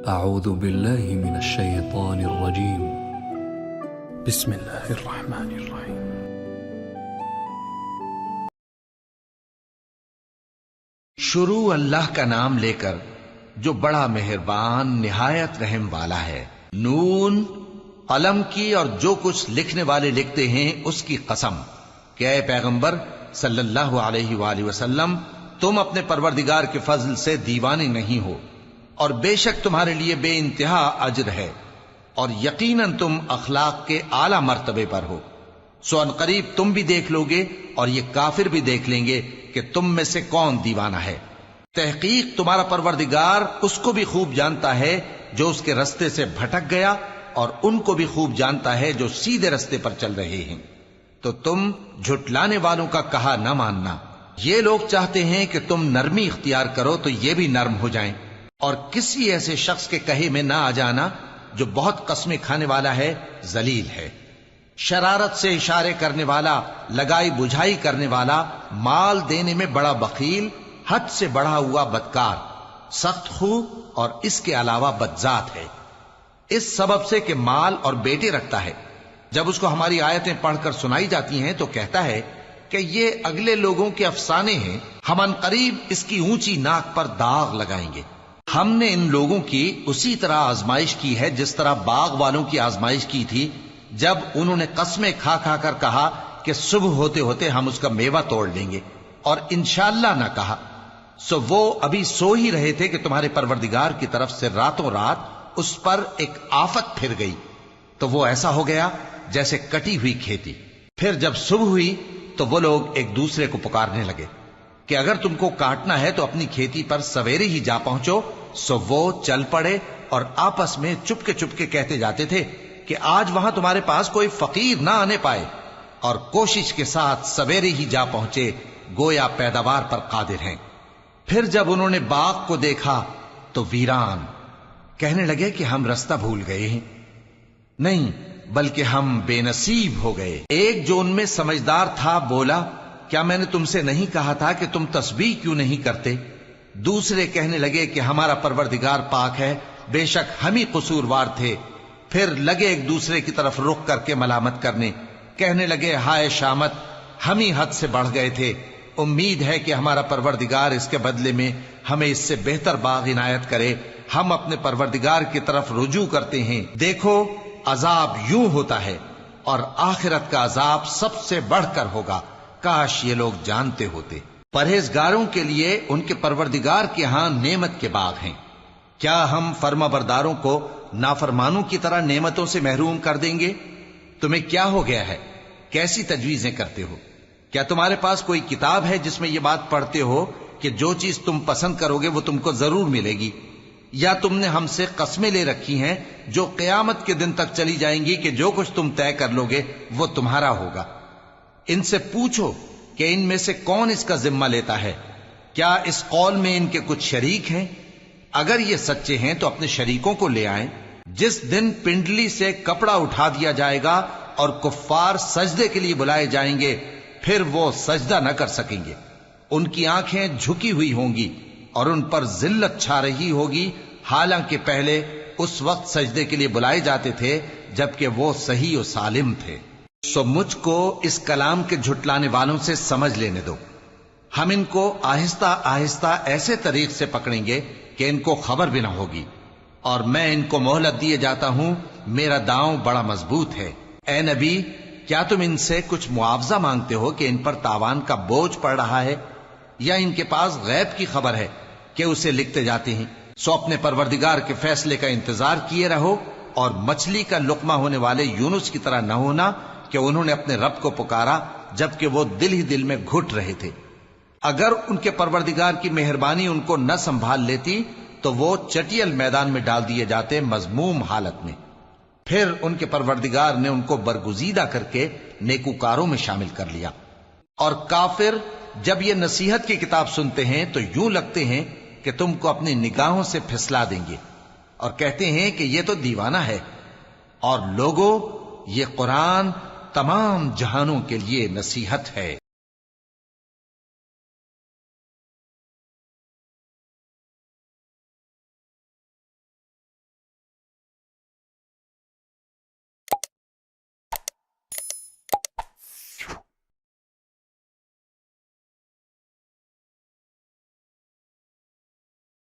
أعوذ بالله من الشيطان الرجيم. بسم الله الرحمن الرحيم. شروع اللہ کا نام لے کر جو بڑا مہربان نہایت رحم والا ہے. نون، قلم کی اور جو کچھ لکھنے والے لکھتے ہیں اس کی قسم کہ اے پیغمبر صلی اللہ علیہ وآلہ وسلم، تم اپنے پروردگار کے فضل سے دیوانے نہیں ہو، اور بے شک تمہارے لیے بے انتہا اجر ہے، اور یقیناً تم اخلاق کے اعلی مرتبے پر ہو. سو ان قریب تم بھی دیکھ لو گے اور یہ کافر بھی دیکھ لیں گے کہ تم میں سے کون دیوانہ ہے. تحقیق تمہارا پروردگار اس کو بھی خوب جانتا ہے جو اس کے رستے سے بھٹک گیا، اور ان کو بھی خوب جانتا ہے جو سیدھے رستے پر چل رہے ہیں. تو تم جھٹلانے والوں کا کہا نہ ماننا. یہ لوگ چاہتے ہیں کہ تم نرمی اختیار کرو تو یہ بھی نرم ہو جائیں، اور کسی ایسے شخص کے کہے میں نہ آ جانا جو بہت قسمیں کھانے والا ہے، ذلیل ہے، شرارت سے اشارے کرنے والا، لگائی بجھائی کرنے والا، مال دینے میں بڑا بخیل، حد سے بڑھا ہوا بدکار، سخت خو اور اس کے علاوہ بدذات ہے. اس سبب سے کہ مال اور بیٹے رکھتا ہے، جب اس کو ہماری آیتیں پڑھ کر سنائی جاتی ہیں تو کہتا ہے کہ یہ اگلے لوگوں کے افسانے ہیں، ہم ان قریب اس کی اونچی ناک پر داغ لگائیں گے. ہم نے ان لوگوں کی اسی طرح آزمائش کی ہے جس طرح باغ والوں کی آزمائش کی تھی جب انہوں نے قسمیں کھا کھا کر کہا کہ صبح ہوتے ہوتے ہم اس کا میوہ توڑ لیں گے، اور انشاءاللہ نہ کہا. سو وہ ابھی سو ہی رہے تھے کہ تمہارے پروردگار کی طرف سے راتوں رات اس پر ایک آفت پھر گئی، تو وہ ایسا ہو گیا جیسے کٹی ہوئی کھیتی. پھر جب صبح ہوئی تو وہ لوگ ایک دوسرے کو پکارنے لگے کہ اگر تم کو کاٹنا ہے تو اپنی کھیتی پر سویرے ہی جا پہنچو. سو وہ چل پڑے اور آپس میں چپ کے کہتے جاتے تھے کہ آج وہاں تمہارے پاس کوئی فقیر نہ آنے پائے، اور کوشش کے ساتھ سویرے ہی جا پہنچے، گویا پیداوار پر قادر ہیں. پھر جب انہوں نے باغ کو دیکھا تو ویران، کہنے لگے کہ ہم رستہ بھول گئے ہیں. نہیں بلکہ ہم بے نصیب ہو گئے. ایک جو ان میں سمجھدار تھا بولا، کیا میں نے تم سے نہیں کہا تھا کہ تم تسبیح کیوں نہیں کرتے؟ دوسرے کہنے لگے کہ ہمارا پروردگار پاک ہے، بے شک ہم ہی قصوروار تھے. پھر لگے ایک دوسرے کی طرف رخ کر کے ملامت کرنے، کہنے لگے ہائے شامت، ہم ہی حد سے بڑھ گئے تھے. امید ہے کہ ہمارا پروردگار اس کے بدلے میں ہمیں اس سے بہتر باغ عنایت کرے. ہم اپنے پروردگار کی طرف رجوع کرتے ہیں. دیکھو عذاب یوں ہوتا ہے، اور آخرت کا عذاب سب سے بڑھ کر ہوگا. کاش یہ لوگ جانتے ہوتے. پرہیزگاروں کے لیے ان کے پروردگار کے ہاں نعمت کے باغ ہیں. کیا ہم فرما برداروں کو نافرمانوں کی طرح نعمتوں سے محروم کر دیں گے؟ تمہیں کیا ہو گیا ہے؟ کیسی تجویزیں کرتے ہو؟ کیا تمہارے پاس کوئی کتاب ہے جس میں یہ بات پڑھتے ہو کہ جو چیز تم پسند کرو گے وہ تم کو ضرور ملے گی؟ یا تم نے ہم سے قسمیں لے رکھی ہیں جو قیامت کے دن تک چلی جائیں گی کہ جو کچھ تم طے کر لو گے وہ تمہارا ہوگا؟ ان سے پوچھو کہ ان میں سے کون اس کا ذمہ لیتا ہے؟ کیا اس قول میں ان کے کچھ شریک ہیں؟ اگر یہ سچے ہیں تو اپنے شریکوں کو لے آئیں. جس دن پنڈلی سے کپڑا اٹھا دیا جائے گا اور کفار سجدے کے لیے بلائے جائیں گے، پھر وہ سجدہ نہ کر سکیں گے. ان کی آنکھیں جھکی ہوئی ہوں گی اور ان پر ذلت چھا رہی ہوگی، حالانکہ پہلے اس وقت سجدے کے لیے بلائے جاتے تھے جبکہ وہ صحیح و سالم تھے. سو مجھ کو اس کلام کے جھٹلانے والوں سے سمجھ لینے دو. ہم ان کو آہستہ آہستہ ایسے طریق سے پکڑیں گے کہ ان کو خبر بھی نہ ہوگی، اور میں ان کو مہلت دیے جاتا ہوں. میرا داؤں بڑا مضبوط ہے. اے نبی، کیا تم ان سے کچھ معاوضہ مانگتے ہو کہ ان پر تاوان کا بوجھ پڑ رہا ہے، یا ان کے پاس غیب کی خبر ہے کہ اسے لکھتے جاتے ہیں؟ سو اپنے پروردگار کے فیصلے کا انتظار کیے رہو، اور مچھلی کا لقمہ ہونے والے یونس کی طرح نہ ہونا کہ انہوں نے اپنے رب کو پکارا جبکہ وہ دل ہی دل میں گھٹ رہے تھے. اگر ان کے پروردگار کی مہربانی ان کو نہ سنبھال لیتی تو وہ چٹیل میدان میں ڈال دیے جاتے مذموم حالت میں. پھر ان کے پروردگار نے ان کو برگزیدہ کر کے نیکوکاروں میں شامل کر لیا. اور کافر جب یہ نصیحت کی کتاب سنتے ہیں تو یوں لگتے ہیں کہ تم کو اپنی نگاہوں سے پھسلا دیں گے، اور کہتے ہیں کہ یہ تو دیوانہ ہے. اور لوگوں، یہ قرآن تمام جہانوں کے لیے نصیحت ہے.